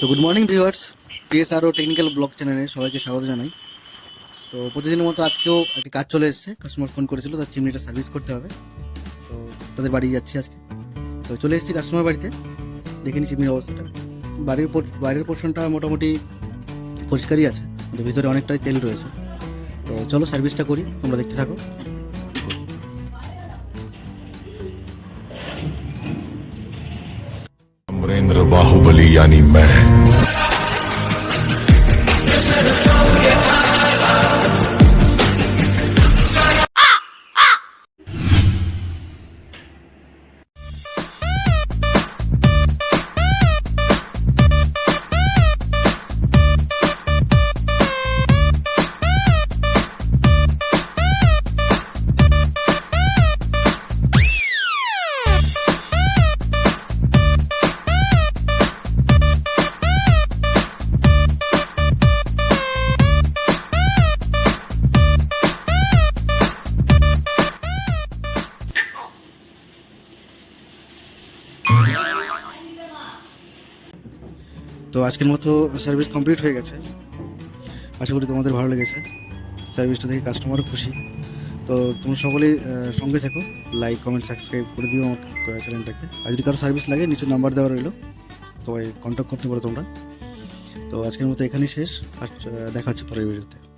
তো good morning viewers, PSRO technical blog চ্যানেলে সবাইকে স্বাগত জানাই। তো প্রতিদিনের মতো আজকেও একটি কাজ চলে এসেছে। কাস্টমার ফোন করেছিল, তার চিমনিটা সার্ভিস করতে হবে। তো তাদের বাড়ি যাচ্ছি আজকে। তো চলে এসেছি কাস্টমার বাড়িতে, দেখে নি চিমনির অবস্থাটা। বাইরের পোর্শনটা মোটামুটি পরিষ্কারই আছে, কিন্তু ভিতরে অনেকটাই তেল রয়েছে। তো চলো সার্ভিসটা করি, তোমরা দেখতে থাকো। अमरेंद्र बाहुबली यानी मैं। তো আজকের মতো সার্ভিস কমপ্লিট হয়ে গেছে। আশা করি তোমাদের ভালো লেগেছে। সার্ভিসটা দেখে কাস্টমারও খুশি। তো তোমরা সকলেই সঙ্গে থেকো, লাইক কমেন্ট সাবস্ক্রাইব করে দিও আমার চ্যানেলটাকে। আর যদি কারো সার্ভিস লাগে নিচে নাম্বার দেওয়া রইলো, তো কন্ট্যাক্ট করতে পারো তোমরা। তো আজকের মতো এখানেই শেষ, আর দেখা হচ্ছে পরের ভিডিওতে।